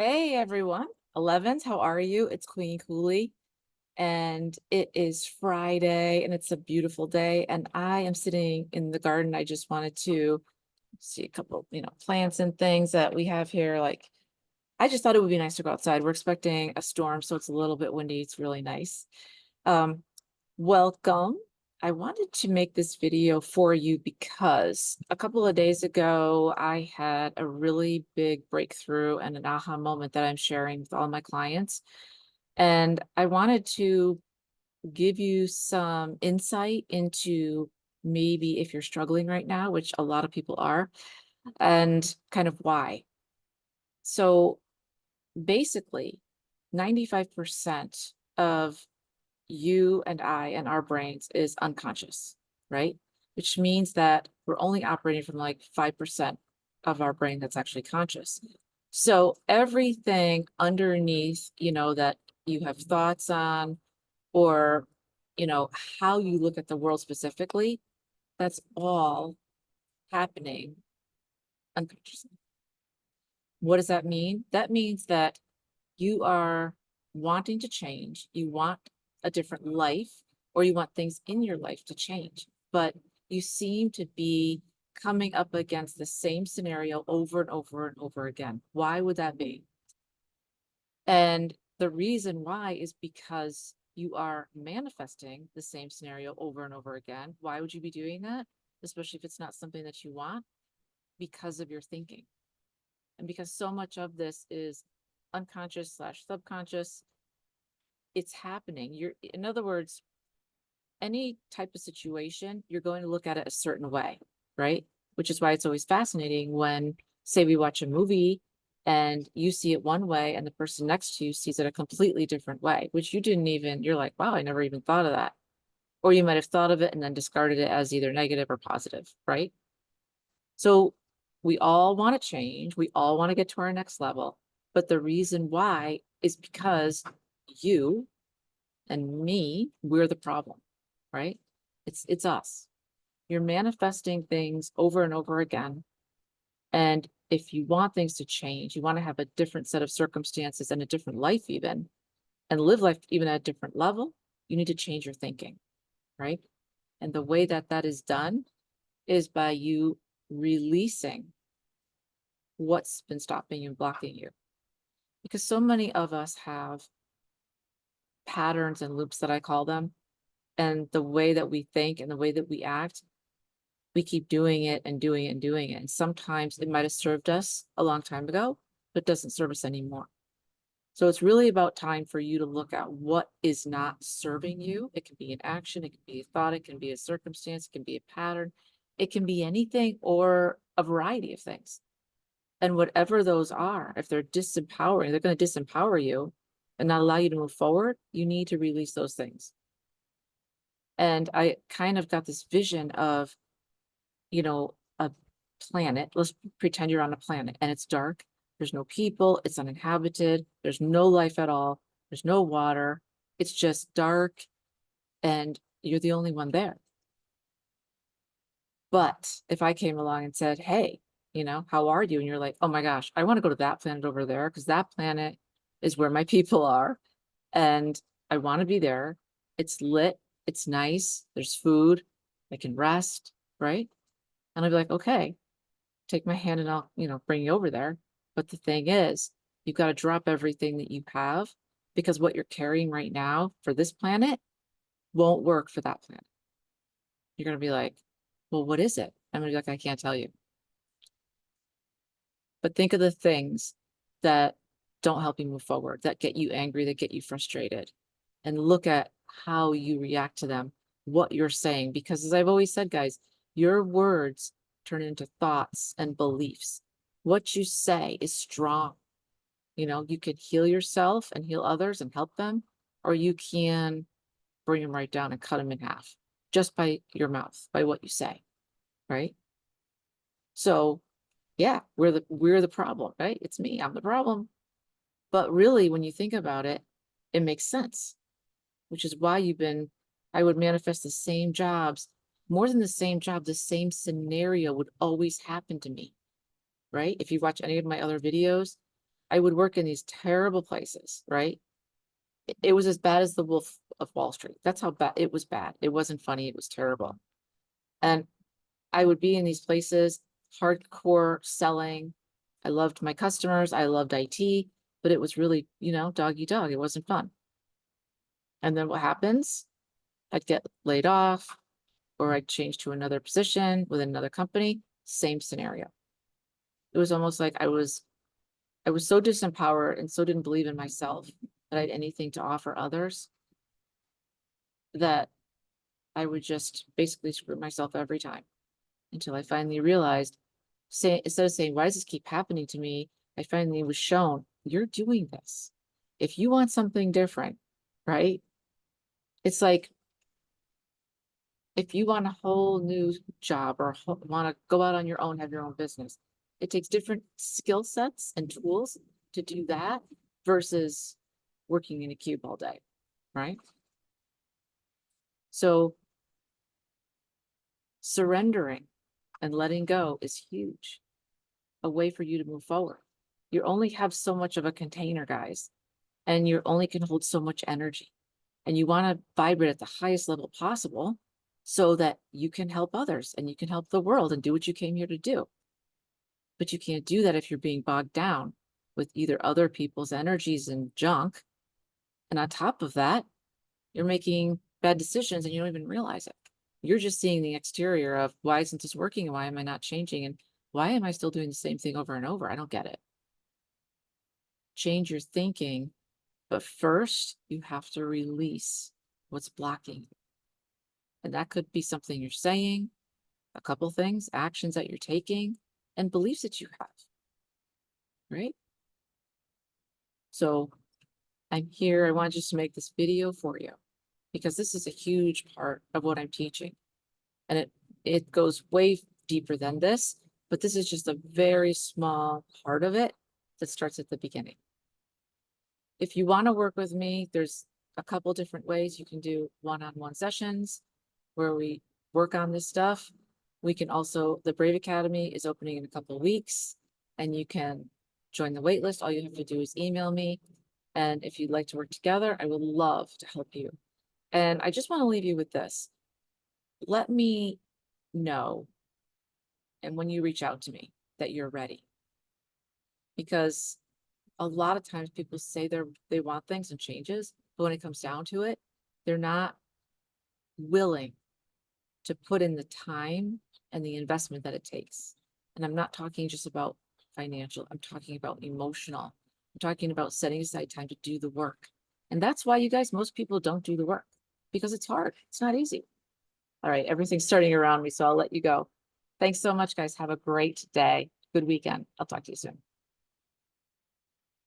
Hey everyone, 11s, how are you? It's Queen Kuli, and it is Friday, and it's a beautiful day. And I am sitting in the garden. I just wanted to see a couple, plants and things that we have here. Like, I just thought it would be nice to go outside. We're expecting a storm, so it's a little bit windy. It's really nice. Um, Welcome. I wanted to make this video for you because a couple of days ago, I had a really big breakthrough and an aha moment that I'm sharing with all my clients. And I wanted to give you some insight into maybe if you're struggling right now, which a lot of people are, and kind of why. So basically, 95% of you and I and our brains is unconscious, right? Which means that we're only operating from like 5% of our brain that's actually conscious. So everything underneath, that you have thoughts on, or, how you look at the world specifically, that's all happening unconsciously. What does that mean? That means that you are wanting to change, you want a different life, or you want things in your life to change, but you seem to be coming up against the same scenario over and over and over again. Why would that be? And the reason why is because you are manifesting the same scenario over and over again. Why would you be doing that? Especially if it's not something that you want, because of your thinking. And because so much of this is unconscious slash subconscious, it's happening. In other words, any type of situation, you're going to look at it a certain way, right? Which is why it's always fascinating when, say, we watch a movie and you see it one way and the person next to you sees it a completely different way, which you're like, wow, I never even thought of that. Or you might have thought of it and then discarded it as either negative or positive, right? So we all want to change. We all want to get to our next level. But the reason why is because you and me, we're the problem, right? It's us. You're manifesting things over and over again. And if you want things to change, you want to have a different set of circumstances and a different life even, and live life even at a different level, you need to change your thinking, right? And the way that that is done is by you releasing what's been stopping you and blocking you. Because so many of us have patterns and loops that I call them, and the way that we think and the way that we act, we keep doing it and doing it and doing it. And sometimes it might have served us a long time ago, but doesn't serve us anymore. So it's really about time for you to look at what is not serving you. It can be an action, it can be a thought, it can be a circumstance, it can be a pattern, it can be anything or a variety of things. And whatever those are, if they're disempowering, they're going to disempower you and not allow you to move forward. You need to release those things. And I kind of got this vision of, a planet. Let's pretend you're on a planet and it's dark. There's no people, it's uninhabited, there's no life at all, there's no water. It's just dark and you're the only one there. But if I came along and said, hey, how are you? And you're like, oh my gosh, I want to go to that planet over there because that planet is where my people are. And I want to be there. It's lit, it's nice, there's food, I can rest, right? And I'd be like, okay, take my hand and I'll, bring you over there. But the thing is, you've got to drop everything that you have because what you're carrying right now for this planet won't work for that planet. You're going to be like, well, what is it? I'm going to be like, I can't tell you. But think of the things that don't help you move forward, that get you angry, that get you frustrated, and look at how you react to them, what you're saying. Because as I've always said, guys, your words turn into thoughts and beliefs. What you say is strong. You can heal yourself and heal others and help them, or you can bring them right down and cut them in half just by your mouth, by what you say, right? So yeah, we're the problem, right? It's me, I'm the problem. But really, when you think about it, it makes sense, which is why I would manifest the same jobs, more than the same job, the same scenario would always happen to me, right? If you watch any of my other videos, I would work in these terrible places, right? It was as bad as the Wolf of Wall Street. That's how bad it was. Bad. It wasn't funny. It was terrible. And I would be in these places, hardcore selling. I loved my customers. I loved IT, but it was really, dog eat dog. It wasn't fun. And then what happens? I'd get laid off, or I'd change to another position with another company. Same scenario. It was almost like I was so disempowered and so didn't believe in myself that I had anything to offer others, that I would just basically screw myself every time, until I finally realized, instead of saying, why does this keep happening to me? I finally was shown, you're doing this. If you want something different, right? It's like, if you want a whole new job or want to go out on your own, have your own business, it takes different skill sets and tools to do that versus working in a cube all day, right? So surrendering and letting go is huge, a way for you to move forward. You only have so much of a container, guys, and you only can hold so much energy. And you want to vibrate at the highest level possible so that you can help others and you can help the world and do what you came here to do. But you can't do that if you're being bogged down with either other people's energies and junk. And on top of that, you're making bad decisions and you don't even realize it. You're just seeing the exterior of, why isn't this working? And why am I not changing? And why am I still doing the same thing over and over? I don't get it. Change your thinking, but first you have to release what's blocking you. And that could be something you're saying, a couple things, actions that you're taking, and beliefs that you have, right? So I'm here. I want just to make this video for you because this is a huge part of what I'm teaching. And it goes way deeper than this, but this is just a very small part of it that starts at the beginning. If you want to work with me, there's a couple different ways. You can do one-on-one sessions where we work on this stuff. We can also, the Brave Academy is opening in a couple of weeks, and you can join the wait list. All you have to do is email me. And if you'd like to work together, I would love to help you. And I just want to leave you with this. Let me know, and when you reach out to me, that you're ready. Because a lot of times people say they want things and changes, but when it comes down to it, they're not willing to put in the time and the investment that it takes. And I'm not talking just about financial, I'm talking about emotional. I'm talking about setting aside time to do the work. And that's why, you guys, most people don't do the work, because it's hard. It's not easy. All right, everything's starting around me, so I'll let you go. Thanks so much, guys. Have a great day. Good weekend. I'll talk to you soon.